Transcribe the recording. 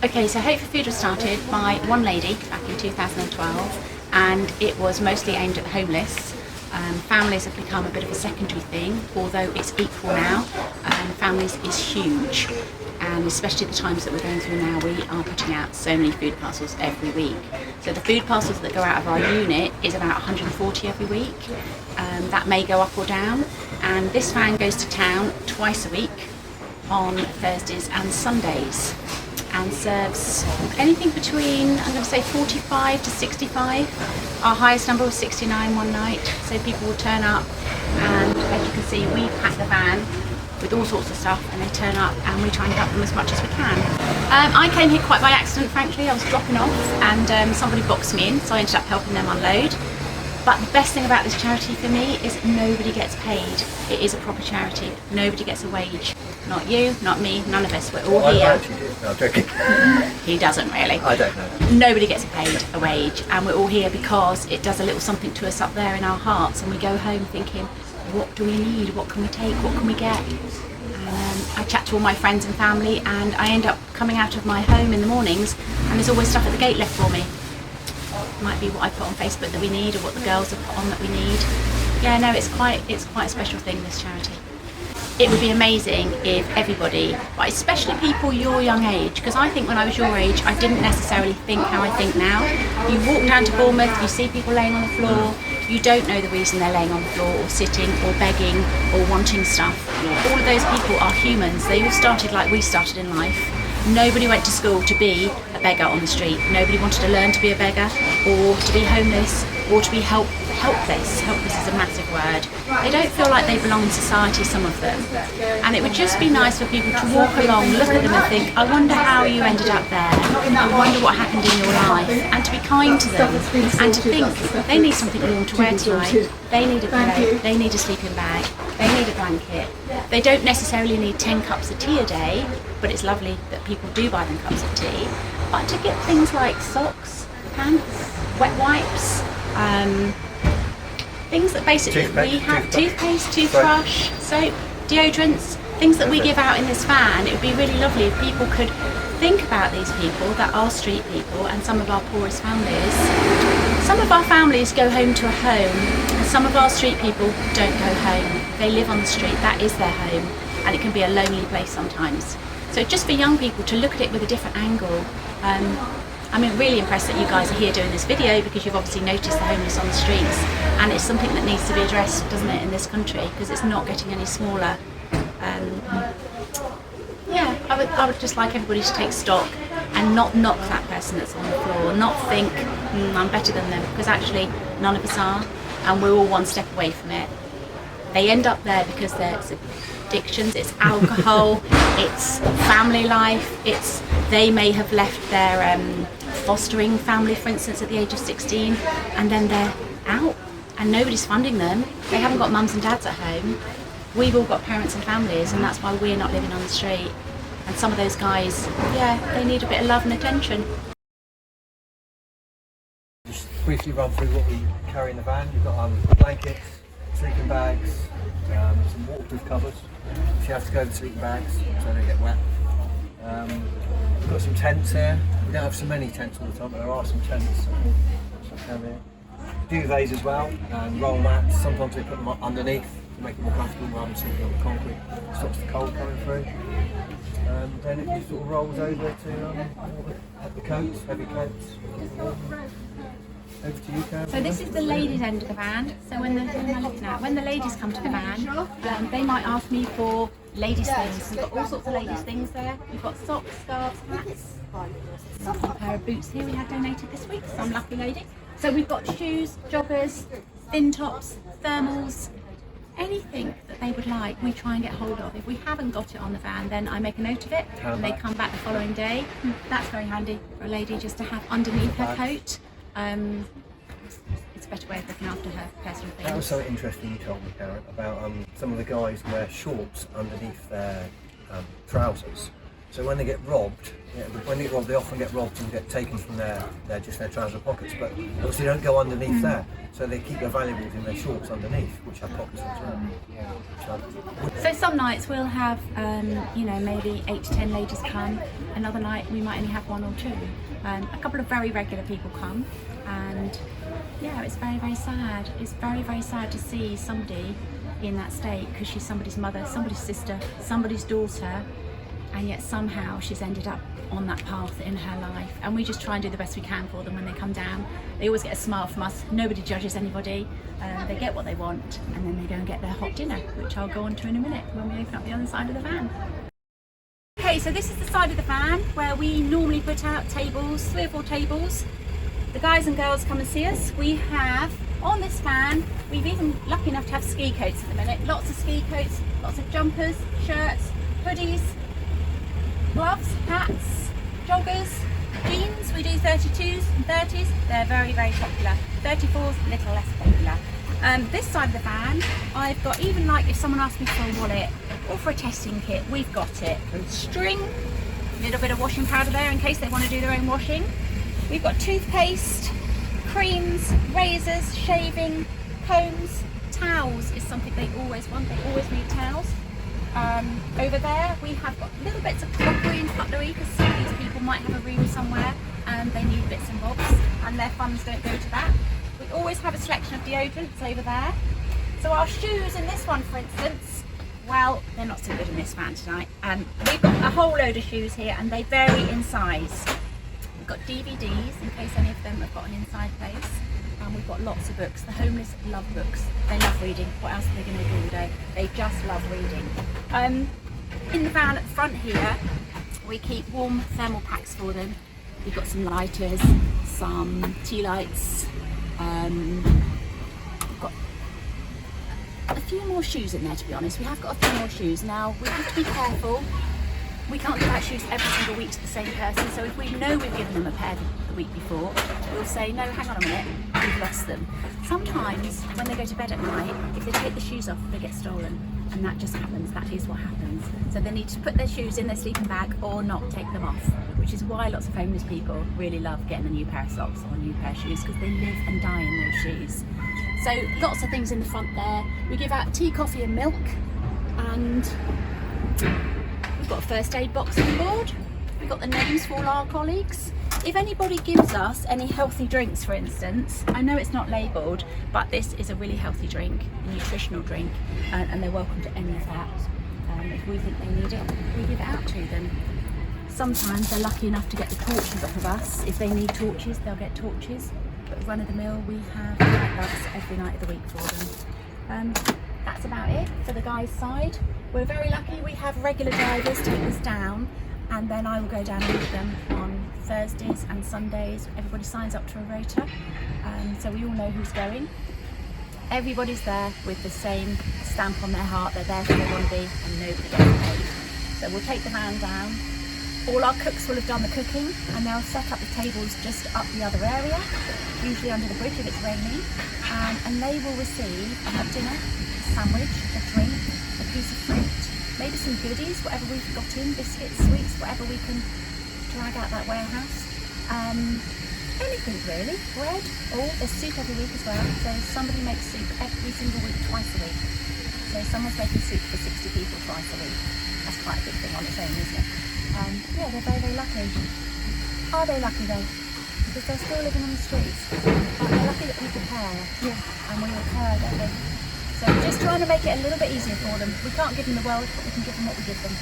Okay, so Hope for Food was started by one lady back in 2012, and it was mostly aimed at the homeless. Families have become a bit of a secondary thing, although it's equal now. Families is huge, and especially the times that we're going through now, we are putting out so many food parcels every week. So the food parcels that go out of our unit is about 140 every week. That may go up or down, and this van goes to town twice a week on Thursdays and Sundays, and serves anything between, I'm going to say 45 to 65. Our highest number was 69 one night, so people will turn up, and as you can see, we pack the van with all sorts of stuff, and they turn up and we try and help them as much as we can. I came here quite by accident, frankly. I was dropping off and somebody boxed me in, so I ended up helping them unload. But the best thing about this charity for me is nobody gets paid. It is a proper charity. Nobody gets a wage. Not you, not me, none of us. We're all here. I actually do. No, I'm joking. He doesn't really. I don't know. Nobody gets paid a wage, and we're all here because it does a little something to us up there in our hearts, and we go home thinking, what do we need? What can we take? What can we get? And I chat to all my friends and family, and I end up coming out of my home in the mornings, and there's always stuff at the gate left for me. Might be what I put on Facebook that we need, or what the girls have put on that we need. Yeah, no, it's quite a special thing, this charity. It would be amazing if everybody, but especially people your young age, because I think when I was your age, I didn't necessarily think how I think now. You walk down to Bournemouth, you see people laying on the floor, you don't know the reason they're laying on the floor, or sitting, or begging, or wanting stuff. All of those people are humans. They all started like we started in life. Nobody went to school to be a beggar on the street. Nobody wanted to learn to be a beggar, or to be homeless, or to be helpless. Helpless is a massive word. They don't feel like they belong in society, some of them. And it would just be nice for people to walk along, look at them and think, I wonder how you ended up there. I wonder what happened in your life. And to be kind to them, and to think they need something warm to wear tonight. They need a pillow, they need a sleeping bag, they need a blanket. They don't necessarily need 10 cups of tea a day, but it's lovely that people do buy them cups of tea. But to get things like socks, pants, wet wipes, things that basically we have, toothpaste, toothbrush, soap, deodorants, things that we give out in this van. It would be really lovely if people could think about these people that are street people, and some of our poorest families. Some of our families go home to a home, and some of our street people don't go home. They live on the street, that is their home, and it can be a lonely place sometimes. So just for young people to look at it with a different angle. I'm really impressed that you guys are here doing this video, because you've obviously noticed the homeless on the streets, and it's something that needs to be addressed, doesn't it, in this country, because it's not getting any smaller. Yeah, I would just like everybody to take stock and not knock that person that's on the floor, not think I'm better than them, because actually none of us are, and we're all one step away from it. They end up there because there's addictions, it's alcohol, it's family life, they may have left their fostering family, for instance, at the age of 16, and then they're out and nobody's funding them. They haven't got mums and dads at home. We've all got parents and families, and that's why we're not living on the street. And some of those guys, yeah, they need a bit of love and attention. Just briefly run through what we carry in the van. You've got blankets, sleeping bags, some waterproof covers. So you have to go with sleeping bags so they don't get wet. We've got some tents here. We don't have so many tents all the time, but there are some tents down here. Duvets as well, and roll mats. Sometimes they put them underneath to make it more comfortable rather than sitting on the concrete. Stops the cold coming through. Then it just sort of rolls over to the coats, heavy coats. Over to you, Karen. So this is the ladies' end of the van. So when the ladies come to the van, they might ask me for ladies' things. We've got all sorts of ladies' things there. We've got socks, scarves, hats. A pair of boots here we had donated this week, some lucky lady. So we've got shoes, joggers, thin tops, thermals, anything that they would like, we try and get hold of. If we haven't got it on the van, then I make a note of it, and they come back the following day. That's very handy for a lady just to have underneath her coat. It's a better way of looking after her personal things. That was so interesting you told me, Karen, about some of the guys wear shorts underneath their trousers. So when they get robbed, they often get robbed and get taken from their trouser pockets. But obviously they don't go underneath there, so they keep their valuables in their shorts underneath, which have pockets as well. So some nights we'll have, maybe 8 to 10 ladies come. Another night we might only have 1 or 2. A couple of very regular people come, and yeah, it's very, very sad. It's very, very sad to see somebody in that state, because she's somebody's mother, somebody's sister, somebody's daughter, and yet somehow she's ended up on that path in her life. And we just try and do the best we can for them when they come down. They always get a smile from us. Nobody judges anybody. They get what they want, and then they go and get their hot dinner, which I'll go on to in a minute when we open up the other side of the van. Okay, so this is the side of the van where we normally put out tables, 3 or 4 tables. The guys and girls come and see us. We have, on this van, we've even lucky enough to have ski coats at the minute. Lots of ski coats, lots of jumpers, shirts, hoodies, gloves, hats, joggers, jeans. We do 32s and 30s. They're very, very popular. 34s, a little less popular. This side of the van, I've got, even like if someone asks me for a wallet or for a testing kit, we've got it. String, a little bit of washing powder there in case they want to do their own washing. We've got toothpaste, creams, razors, shaving, combs, towels is something they always want. They always need towels. Over there we have got little bits of crockery and cutlery, because some of these people might have a room somewhere and they need bits and bobs, and their funds don't go to that. We always have a selection of deodorants over there. So our shoes in this one, for instance, well, they're not so good in this van tonight. We've got a whole load of shoes here, and they vary in size. We've got DVDs in case any of them have got an inside place. We've got lots of books. The homeless love books. They love reading. What else are they going to do all day? They just love reading. In the van at the front here, we keep warm thermal packs for them. We've got some lighters, some tea lights. We've got a few more shoes in there, to be honest. We have got a few more shoes. Now, we have to be careful. We can't give out shoes every single week to the same person, so if we know we've given them a pair the week before, we'll say, no, hang on a minute, we've lost them. Sometimes, when they go to bed at night, if they take the shoes off, they get stolen, and that just happens. That is what happens. So they need to put their shoes in their sleeping bag or not take them off, which is why lots of homeless people really love getting a new pair of socks or a new pair of shoes, because they live and die in those shoes. So lots of things in the front there. We give out tea, coffee and milk, and we've got a first aid box on board. We've got the names for all our colleagues. If anybody gives us any healthy drinks, for instance, I know it's not labelled, but this is a really healthy drink, a nutritional drink, and they're welcome to any of that. If we think they need it, we give it out to them. Sometimes they're lucky enough to get the torches off of us. If they need torches, they'll get torches. But run of the mill, we have light bulbs every night of the week for them. That's about it for the guys' side. We're very lucky we have regular drivers take us down, and then I will go down and meet them on Thursdays and Sundays. Everybody signs up to a rota, so we all know who's going. Everybody's there with the same stamp on their heart. They're there for they want to be, and nobody gets paid. So we'll take the van down. All our cooks will have done the cooking, and they'll set up the tables just up the other area, usually under the bridge if it's raining, and they will receive a hot dinner, a sandwich, a drink, a piece of fruit, maybe some goodies, whatever we've got in, biscuits, sweets, whatever we can drag out that warehouse. Anything really, bread, or there's soup every week as well, so somebody makes soup every single week, twice a week. So someone's making soup for 60 people twice a week. That's quite a big thing on its own, isn't it? Yeah, they're very, very lucky. Are they lucky though? Because they're still living on the streets. But they're lucky that people care. Yeah. And we all care, don't we? So we're just trying to make it a little bit easier for them. We can't give them the world, but we can give them what we give them.